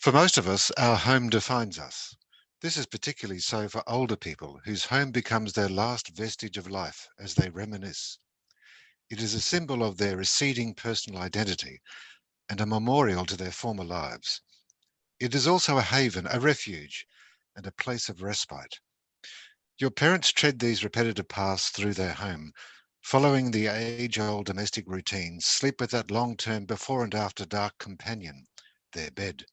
For most of us, our home defines us. This is particularly so for older people whose home becomes their last vestige of life as they reminisce. It is a symbol of their receding personal identity and a memorial to their former lives. It is also a haven, a refuge, and a place of respite. Your parents tread these repetitive paths through their home, following the age-old domestic routines, sleep with that long-term before and after dark companion, their bed,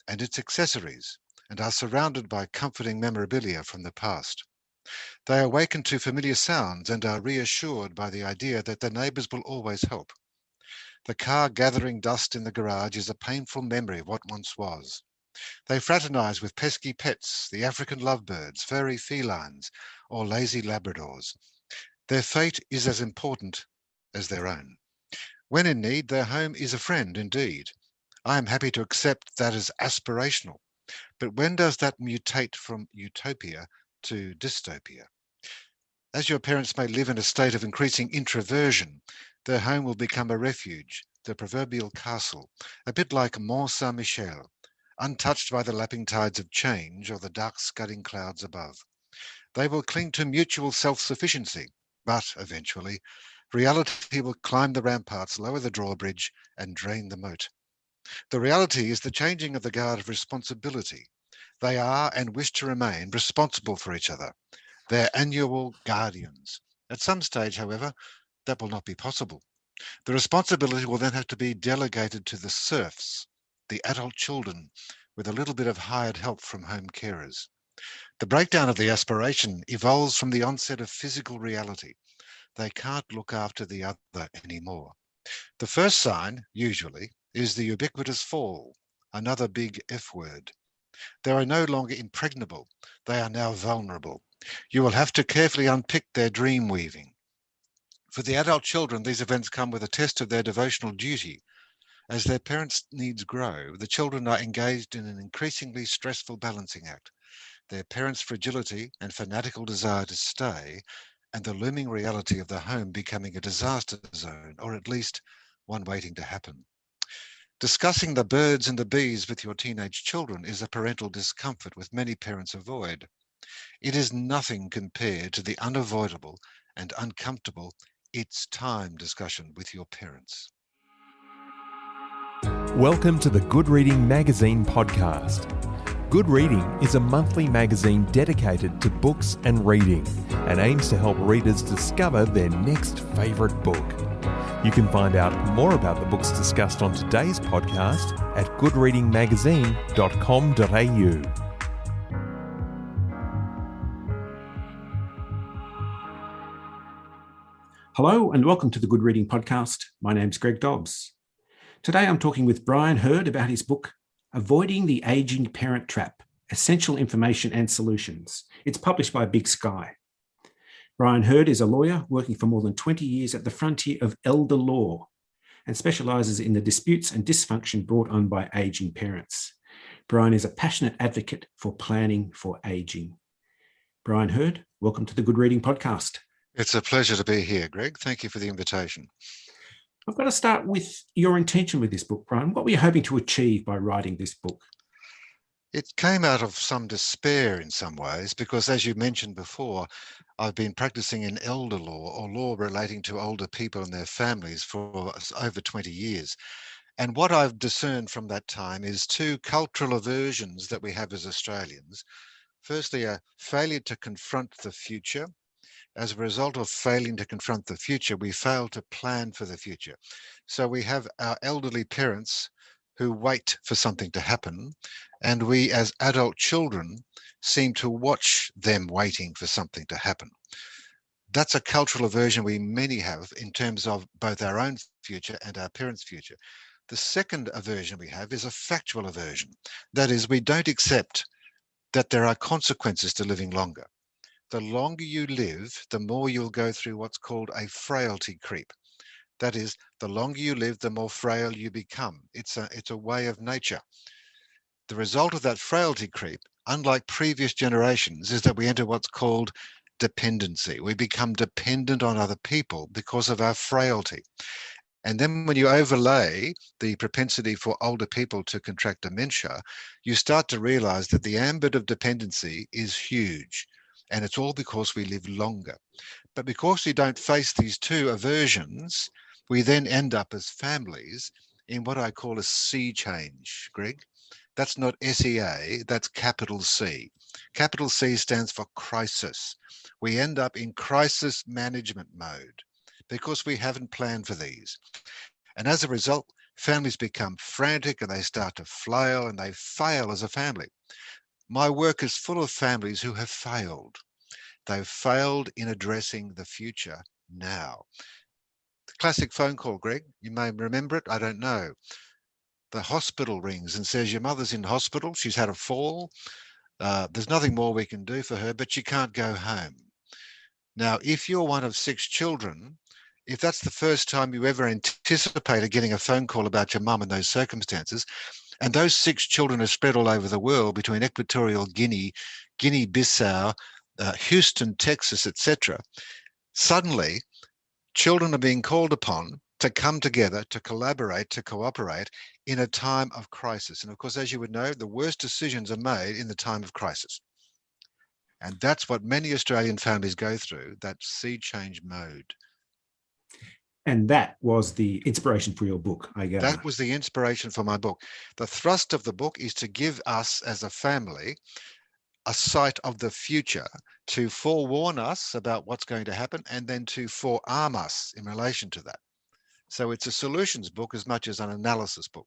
and its accessories, and are surrounded by comforting memorabilia from the past. They awaken to familiar sounds and are reassured by the idea that their neighbours will always help. The car gathering dust in the garage is a painful memory of what once was. They fraternise with pesky pets, the African lovebirds, furry felines, or lazy Labradors. Their fate is as important as their own. When in need, their home is a friend indeed. I am happy to accept that as aspirational. But when does that mutate from utopia to dystopia? As your parents may live in a state of increasing introversion, their home will become a refuge, the proverbial castle, a bit like Mont Saint-Michel, untouched by the lapping tides of change or the dark scudding clouds above. They will cling to mutual self-sufficiency, but eventually, reality will climb the ramparts, lower the drawbridge, and drain the moat. The reality is the changing of the guard of responsibility. They are and wish to remain responsible for each other, their annual guardians. At some stage, however, that will not be possible. The responsibility will then have to be delegated to the serfs, the adult children, with a little bit of hired help from home carers. The breakdown of the aspiration evolves from the onset of physical reality. They can't look after the other anymore. The first sign, usually, is the ubiquitous fall, another big F word. They are no longer impregnable. They are now vulnerable. You will have to carefully unpick their dream weaving. For the adult children, these events come with a test of their devotional duty. As their parents' needs grow, the children are engaged in an increasingly stressful balancing act. Their parents' fragility and fanatical desire to stay, and the looming reality of the home becoming a disaster zone, or at least one waiting to happen. Discussing the birds and the bees with your teenage children is a parental discomfort which many parents avoid. It is nothing compared to the unavoidable and uncomfortable "it's time" discussion with your parents. Welcome to the Good Reading Magazine podcast. Good Reading is a monthly magazine dedicated to books and reading and aims to help readers discover their next favourite book. You can find out more about the books discussed on today's podcast at goodreadingmagazine.com.au. Hello and welcome to the Good Reading Podcast. My name's Greg Dobbs. Today I'm talking with Brian Hurd about his book, Avoiding the Aging Parent Trap, Essential Information and Solutions. It's published by Big Sky. Brian Hurd is a lawyer working for more than 20 years at the frontier of elder law and specialises in the disputes and dysfunction brought on by ageing parents. Brian is a passionate advocate for planning for ageing. Brian Hurd, welcome to the Good Reading Podcast. It's a pleasure to be here, Greg. Thank you for the invitation. I've got to start with your intention with this book, Brian. What were you hoping to achieve by writing this book? It came out of some despair in some ways because, as you mentioned before, I've been practicing in elder law or law relating to older people and their families for over 20 years. And what I've discerned from that time is two cultural aversions that we have as Australians. Firstly, a failure to confront the future. As a result of failing to confront the future, we fail to plan for the future. So we have our elderly parents who wait for something to happen, and we as adult children seem to watch them waiting for something to happen. That's a cultural aversion we many have in terms of both our own future and our parents' future. The second aversion we have is a factual aversion. That is, we don't accept that there are consequences to living longer. The longer you live, the more you'll go through what's called a frailty creep. That is, the longer you live, the more frail you become. It's a way of nature. The result of that frailty creep, unlike previous generations, is that we enter what's called dependency. We become dependent on other people because of our frailty. And then when you overlay the propensity for older people to contract dementia, you start to realize that the ambit of dependency is huge. And it's all because we live longer. But because we don't face these two aversions, we then end up as families in what I call a sea change, Greg. That's not SEA, that's capital C. Capital C stands for crisis. We end up in crisis management mode because we haven't planned for these. And as a result, families become frantic and they start to flail and they fail as a family. My work is full of families who have failed. They've failed in addressing the future now. The classic phone call, Greg, you may remember it, I don't know. The hospital rings and says, your mother's in hospital, she's had a fall, there's nothing more we can do for her, but she can't go home. Now, if you're one of 6 children, if that's the first time you ever anticipated getting a phone call about your mum in those circumstances, and those 6 children are spread all over the world between Equatorial Guinea, Guinea-Bissau, Houston, Texas, etc., suddenly children are being called upon to come together, to collaborate, to cooperate in a time of crisis. And of course, as you would know, the worst decisions are made in the time of crisis. And that's what many Australian families go through, that sea change mode. And that was the inspiration for your book, I gather. That was the inspiration for my book. The thrust of the book is to give us as a family a sight of the future, to forewarn us about what's going to happen, and then to forearm us in relation to that. So it's a solutions book as much as an analysis book.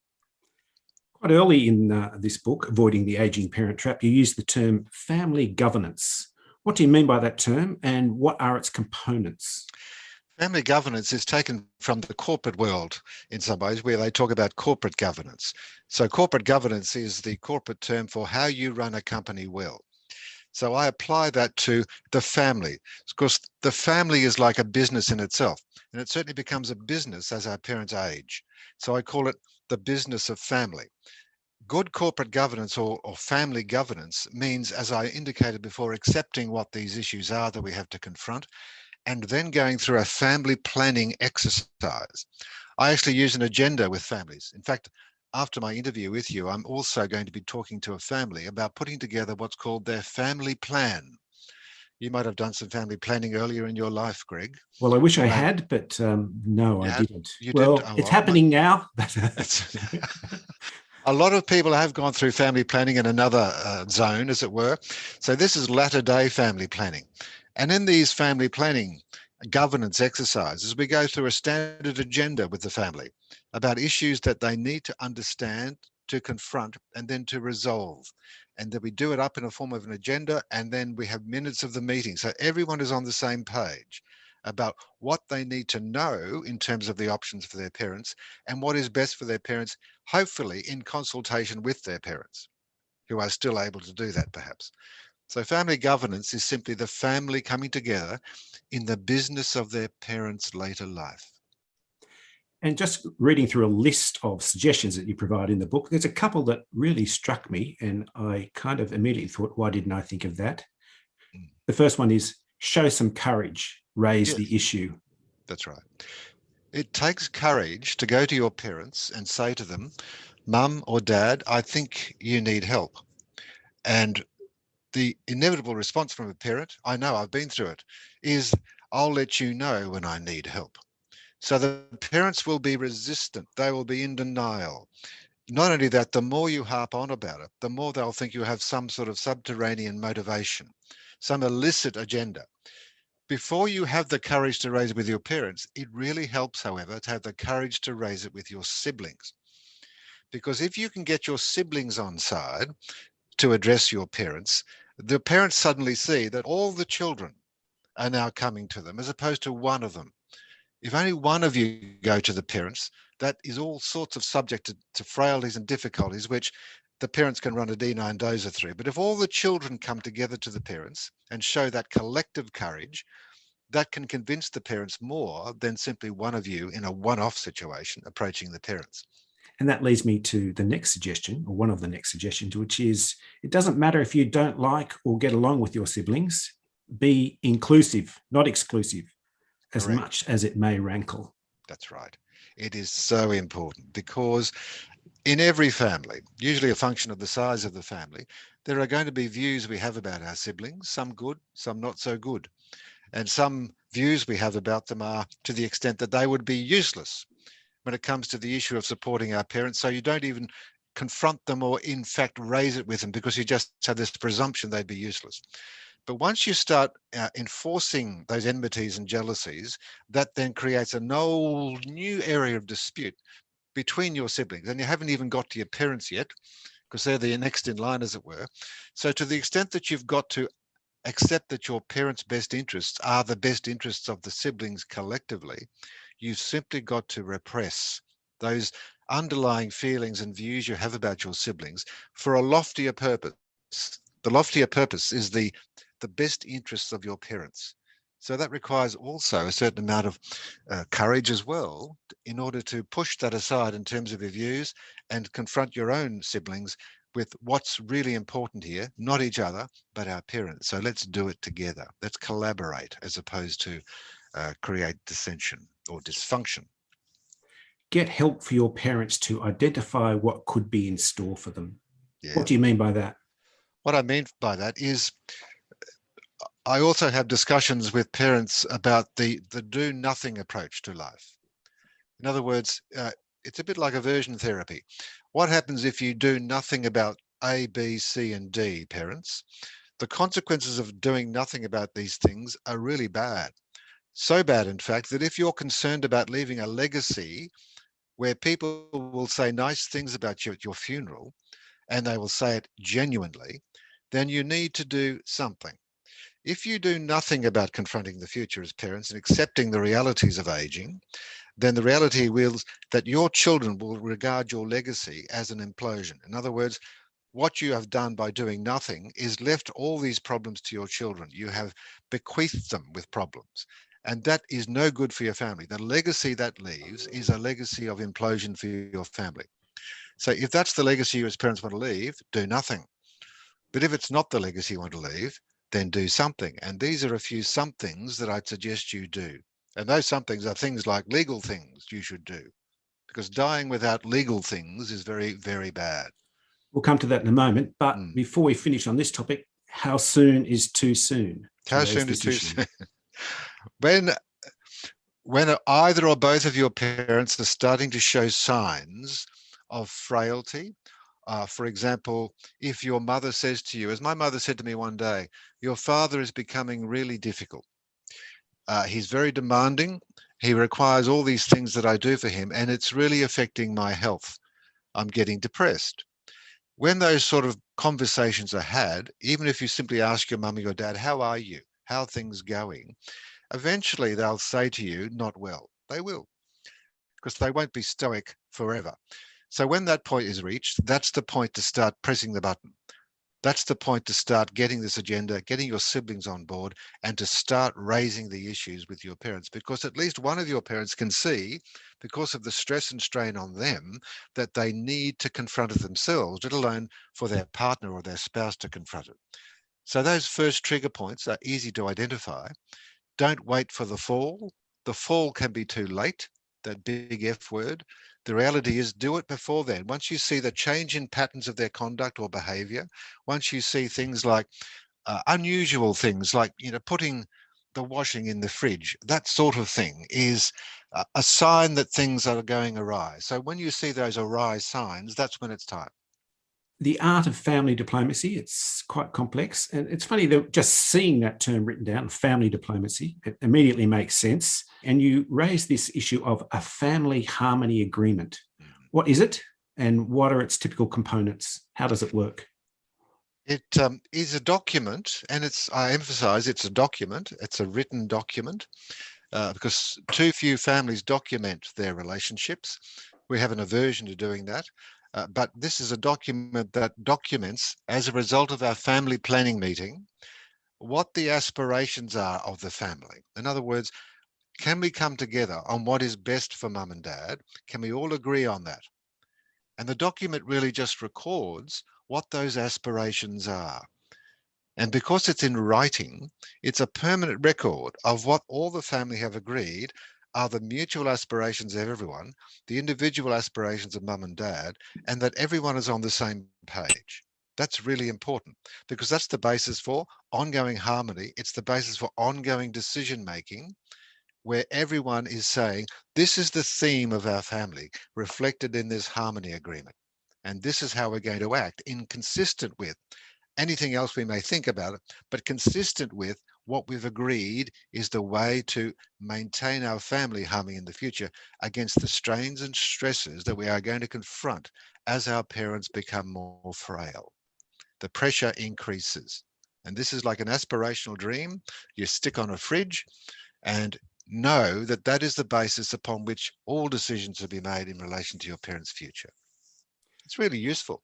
Quite early in this book, Avoiding the Aging Parent Trap, you use the term family governance. What do you mean by that term, and what are its components? Family governance is taken from the corporate world in some ways, where they talk about corporate governance. So corporate governance is the corporate term for how you run a company well. So I apply that to the family. Of course, the family is like a business in itself, and it certainly becomes a business as our parents age. So I call it the business of family. Good corporate governance or family governance means, as I indicated before, accepting what these issues are that we have to confront, and then going through a family planning exercise. I actually use an agenda with families. In fact, after my interview with you, I'm also going to be talking to a family about putting together what's called their family plan. You might have done some family planning earlier in your life, Greg. Well, I wish I had, but no, I didn't. Well, it's happening now. A lot of people have gone through family planning in another zone, as it were. So this is latter day family planning. And in these family planning governance exercises, we go through a standard agenda with the family about issues that they need to understand, to confront, and then to resolve. And then we do it up in a form of an agenda, and then we have minutes of the meeting. So everyone is on the same page about what they need to know in terms of the options for their parents and what is best for their parents, hopefully in consultation with their parents, who are still able to do that perhaps. So family governance is simply the family coming together in the business of their parents' later life. And just reading through a list of suggestions that you provide in the book, there's a couple that really struck me, and I kind of immediately thought, why didn't I think of that? The first one is show some courage, raise the issue. That's right. It takes courage to go to your parents and say to them, Mum or Dad, I think you need help. And the inevitable response from a parent, I know, I've been through it, is I'll let you know when I need help. So the parents will be resistant. They will be in denial. Not only that, the more you harp on about it, the more they'll think you have some sort of subterranean motivation, some illicit agenda. Before you have the courage to raise it with your parents, it really helps, however, to have the courage to raise it with your siblings. Because if you can get your siblings on side to address your parents, the parents suddenly see that all the children are now coming to them as opposed to one of them. If only one of you go to the parents, that is all sorts of subject to frailties and difficulties, which the parents can run a D9 dozer through. But if all the children come together to the parents and show that collective courage, that can convince the parents more than simply one of you in a one-off situation approaching the parents. And that leads me to the next suggestion, or one of the next suggestions, which is it doesn't matter if you don't like or get along with your siblings, be inclusive, not exclusive, as much as it may rankle. That's right. It is so important because in every family, usually a function of the size of the family, there are going to be views we have about our siblings, some good, some not so good. And some views we have about them are to the extent that they would be useless when it comes to the issue of supporting our parents. So you don't even confront them or in fact raise it with them because you just have this presumption they'd be useless. But once you start enforcing those enmities and jealousies, that then creates a whole new area of dispute between your siblings. And you haven't even got to your parents yet, because they're the next in line, as it were. So to the extent that you've got to accept that your parents' best interests are the best interests of the siblings collectively, you've simply got to repress those underlying feelings and views you have about your siblings for a loftier purpose. The loftier purpose is the best interests of your parents. So that requires also a certain amount of courage as well in order to push that aside in terms of your views and confront your own siblings with what's really important here, not each other, but our parents. So let's do it together. Let's collaborate as opposed to create dissension or dysfunction. Get help for your parents to identify what could be in store for them. Yeah. What do you mean by that? What I mean by that is I also have discussions with parents about the do nothing approach to life. In other words, it's a bit like aversion therapy. What happens if you do nothing about A, B, C, and D, parents? The consequences of doing nothing about these things are really bad. So bad, in fact, that if you're concerned about leaving a legacy where people will say nice things about you at your funeral, and they will say it genuinely, then you need to do something. If you do nothing about confronting the future as parents and accepting the realities of aging, then the reality will that your children will regard your legacy as an implosion. In other words, what you have done by doing nothing is left all these problems to your children. You have bequeathed them with problems. And that is no good for your family. The legacy that leaves is a legacy of implosion for your family. So if that's the legacy you as parents want to leave, do nothing. But if it's not the legacy you want to leave, then do something. And these are a few somethings that I'd suggest you do. And those somethings are things like legal things you should do, because dying without legal things is very, very bad. We'll come to that in a moment. But before we finish on this topic, how soon is too soon? How soon is too soon? When either or both of your parents are starting to show signs of frailty. For example, if your mother says to you, as my mother said to me one day, your father is becoming really difficult. He's very demanding. He requires all these things that I do for him, and it's really affecting my health. I'm getting depressed. When those sort of conversations are had, even if you simply ask your mum or your dad, how are you? How are things going? Eventually they'll say to you, not well. They will, because they won't be stoic forever. So when that point is reached, that's the point to start pressing the button. That's the point to start getting this agenda, getting your siblings on board, and to start raising the issues with your parents, because at least one of your parents can see, because of the stress and strain on them, that they need to confront it themselves, let alone for their partner or their spouse to confront it. So those first trigger points are easy to identify. Don't wait for the fall. The fall can be too late, that big F word. The reality is do it before then. Once you see the change in patterns of their conduct or behavior, once you see things like unusual things like, putting the washing in the fridge, that sort of thing is a sign that things are going awry. So when you see those awry signs, that's when it's time. The art of family diplomacy, it's quite complex. And it's funny that just seeing that term written down, family diplomacy, it immediately makes sense. And you raise this issue of a family harmony agreement. What is it? And what are its typical components? How does it work? It is a document, and I emphasize it's a document. It's a written document because too few families document their relationships. We have an aversion to doing that. But this is a document that documents, as a result of our family planning meeting, what the aspirations are of the family. In other words, can we come together on what is best for mum and dad? Can we all agree on that? And the document really just records what those aspirations are. And because it's in writing, it's a permanent record of what all the family have agreed are the mutual aspirations of everyone, the individual aspirations of mum and dad, and that everyone is on the same page. That's really important because that's the basis for ongoing harmony. It's the basis for ongoing decision making, where everyone is saying, this is the theme of our family reflected in this harmony agreement. And this is how we're going to act, inconsistent with anything else we may think about it, but consistent with what we've agreed is the way to maintain our family harmony in the future against the strains and stresses that we are going to confront as our parents become more frail. The pressure increases. And this is like an aspirational dream you stick on a fridge, and know that that is the basis upon which all decisions will be made in relation to your parents' future. It's really useful.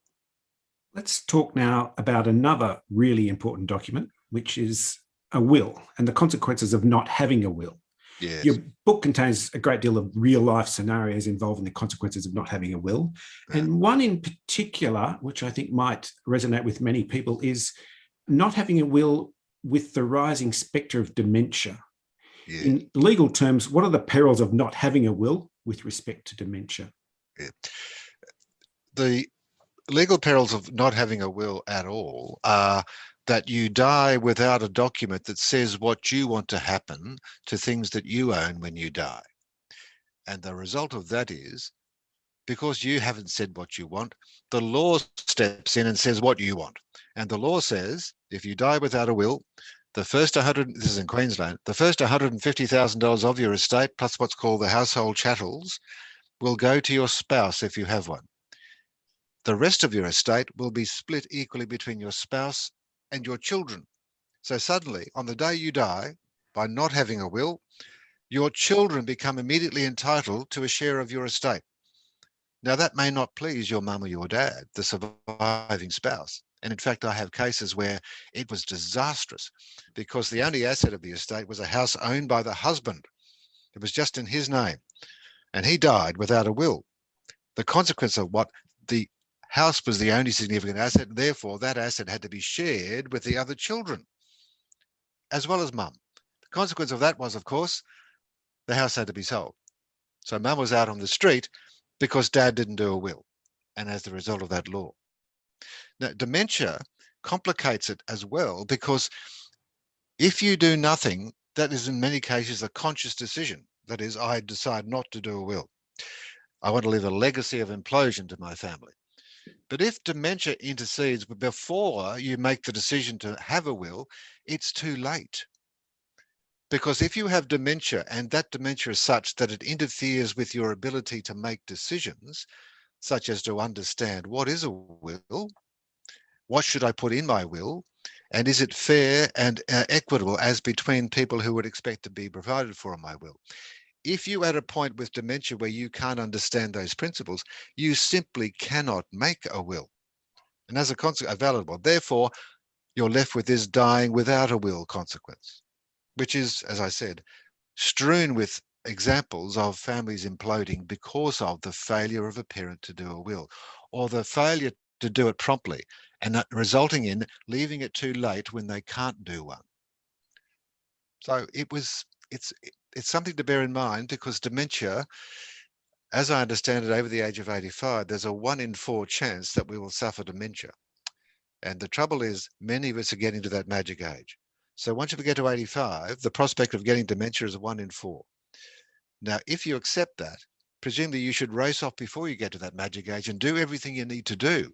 Let's talk now about another really important document, which is a will and the consequences of not having a will. Yes. Your book contains a great deal of real life scenarios involving the consequences of not having a will. And one in particular, which I think might resonate with many people, is not having a will with the rising spectre of dementia. Yeah. In legal terms, what are the perils of not having a will with respect to dementia? Yeah. The legal perils of not having a will at all are that you die without a document that says what you want to happen to things that you own when you die. And the result of that is, because you haven't said what you want, the law steps in and says what you want. And the law says, if you die without a will, the first this is in Queensland, the first $150,000 of your estate, plus what's called the household chattels, will go to your spouse if you have one. The rest of your estate will be split equally between your spouse and your children. So suddenly, on the day you die, by not having a will, your children become immediately entitled to a share of your estate. Now, that may not please your mum or your dad, the surviving spouse. And in fact, I have cases where it was disastrous because the only asset of the estate was a house owned by the husband. It was just in his name. And he died without a will. The consequence of what the house was the only significant asset, therefore that asset had to be shared with the other children, as well as mum. The consequence of that was, of course, the house had to be sold. So mum was out on the street because dad didn't do a will, and as the result of that law. Now, dementia complicates it as well, because if you do nothing, that is in many cases a conscious decision. That is, I decide not to do a will. I want to leave a legacy of implosion to my family. But if dementia intercedes before you make the decision to have a will, it's too late. Because if you have dementia and that dementia is such that it interferes with your ability to make decisions, such as to understand what is a will, what should I put in my will, and is it fair and equitable as between people who would expect to be provided for in my will? If you're at a point with dementia where you can't understand those principles, you simply cannot make a will. And as a consequence, a valid one. Therefore, you're left with this dying without a will consequence, which is, as I said, strewn with examples of families imploding because of the failure of a parent to do a will, or the failure to do it promptly, and that resulting in leaving it too late when they can't do one. So it's something to bear in mind, because dementia, as I understand it, over the age of 85, there's a 1 in 4 chance that we will suffer dementia. And the trouble is, many of us are getting to that magic age. So once you get to 85, the prospect of getting dementia is a 1 in 4. Now, if you accept that, presumably you should race off before you get to that magic age and do everything you need to do,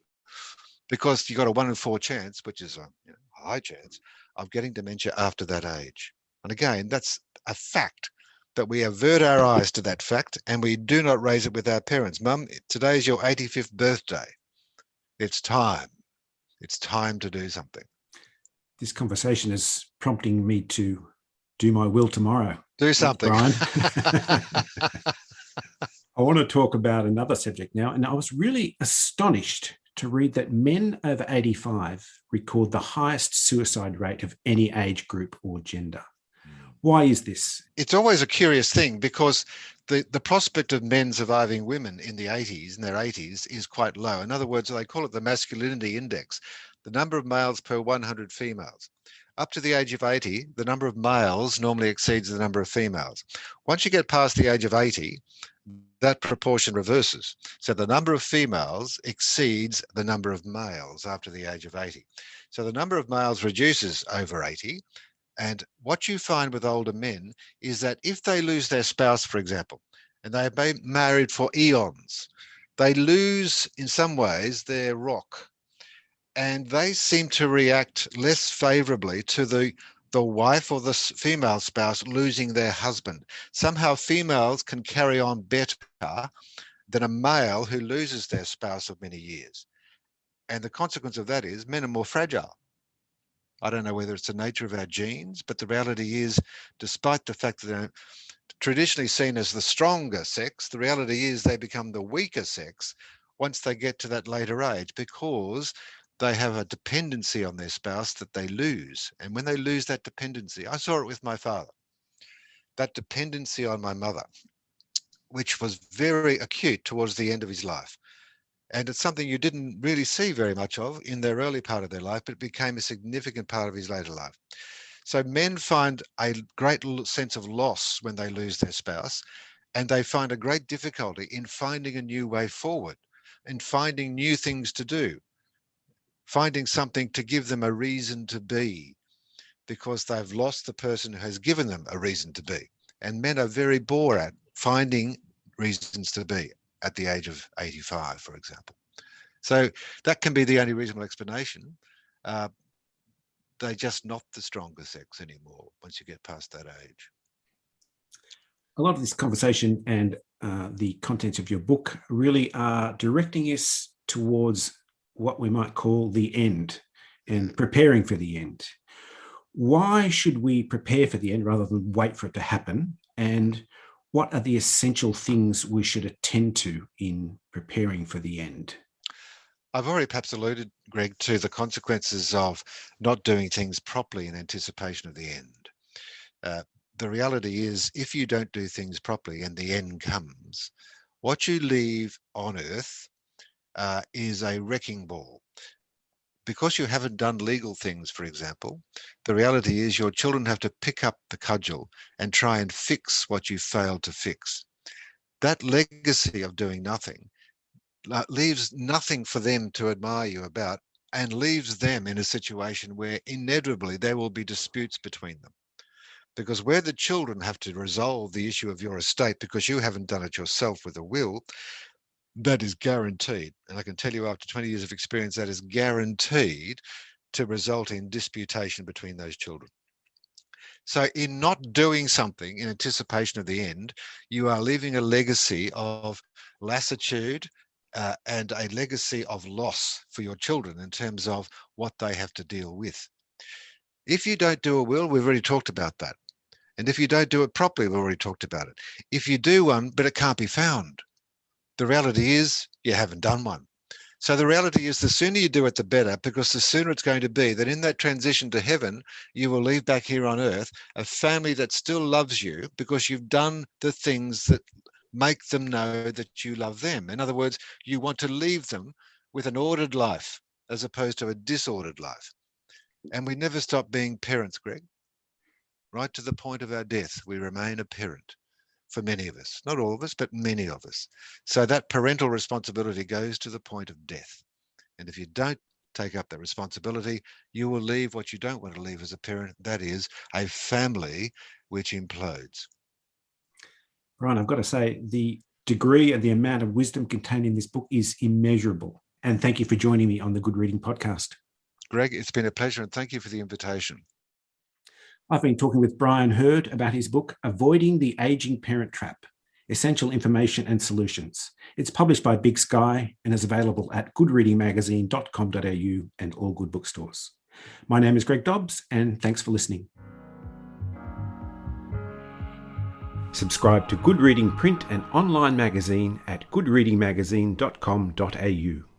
because you've got a 1 in 4 chance, which is a high chance, of getting dementia after that age. And again, that's a fact, that we avert our eyes to that fact and we do not raise it with our parents. Mum, today is your 85th birthday. It's time. It's time to do something. This conversation is prompting me to do my will tomorrow. Do something. Brian. I want to talk about another subject now. And I was really astonished to read that men over 85 record the highest suicide rate of any age group or gender. Why is this? It's always a curious thing because the prospect of men surviving women in their 80s, is quite low. In other words, they call it the masculinity index, the number of males per 100 females. Up to the age of 80, the number of males normally exceeds the number of females. Once you get past the age of 80, that proportion reverses. So the number of females exceeds the number of males after the age of 80. So the number of males reduces over 80. And what you find with older men is that if they lose their spouse, for example, and they've been married for eons, they lose in some ways their rock. And they seem to react less favorably to the wife or the female spouse losing their husband. Somehow females can carry on better than a male who loses their spouse of many years. And the consequence of that is men are more fragile. I don't know whether it's the nature of our genes, but the reality is, despite the fact that they're traditionally seen as the stronger sex, the reality is they become the weaker sex once they get to that later age, because they have a dependency on their spouse that they lose. And when they lose that dependency, I saw it with my father, that dependency on my mother, which was very acute towards the end of his life. And it's something you didn't really see very much of in their early part of their life, but it became a significant part of his later life. So men find a great sense of loss when they lose their spouse, and they find a great difficulty in finding a new way forward, in finding new things to do, finding something to give them a reason to be, because they've lost the person who has given them a reason to be. And men are very poor at finding reasons to be at the age of 85, for example. So that can be the only reasonable explanation. They're just not the stronger sex anymore once you get past that age. A lot of this conversation and the contents of your book really are directing us towards what we might call the end and preparing for the end. Why should we prepare for the end rather than wait for it to happen? And what are the essential things we should attend to in preparing for the end? I've already perhaps alluded, Greg, to the consequences of not doing things properly in anticipation of the end. The reality is, if you don't do things properly and the end comes, what you leave on earth is a wrecking ball. Because you haven't done legal things, for example, the reality is your children have to pick up the cudgel and try and fix what you failed to fix. That legacy of doing nothing leaves nothing for them to admire you about, and leaves them in a situation where inevitably there will be disputes between them. Because where the children have to resolve the issue of your estate because you haven't done it yourself with a will, that is guaranteed. And I can tell you after 20 years of experience, that is guaranteed to result in disputation between those children. So in not doing something in anticipation of the end, you are leaving a legacy of lassitude and a legacy of loss for your children in terms of what they have to deal with. If you don't do a will, we've already talked about that. And if you don't do it properly, we've already talked about it. If you do one, but it can't be found, the reality is you haven't done one. So the reality is the sooner you do it, the better, because the sooner it's going to be that in that transition to heaven, you will leave back here on earth a family that still loves you because you've done the things that make them know that you love them. In other words, you want to leave them with an ordered life as opposed to a disordered life. And we never stop being parents, Greg. Right to the point of our death, we remain a parent. For many of us, not all of us, but many of us. So that parental responsibility goes to the point of death. And if you don't take up that responsibility, you will leave what you don't want to leave as a parent, that is a family which implodes. Brian, I've got to say, the degree and the amount of wisdom contained in this book is immeasurable. And thank you for joining me on the Good Reading podcast. Greg, it's been a pleasure, and thank you for the invitation. I've been talking with Brian Hurd about his book, Avoiding the Aging Parent Trap, Essential Information and Solutions. It's published by Big Sky and is available at goodreadingmagazine.com.au and all good bookstores. My name is Greg Dobbs, and thanks for listening. Subscribe to Good Reading print and online magazine at goodreadingmagazine.com.au.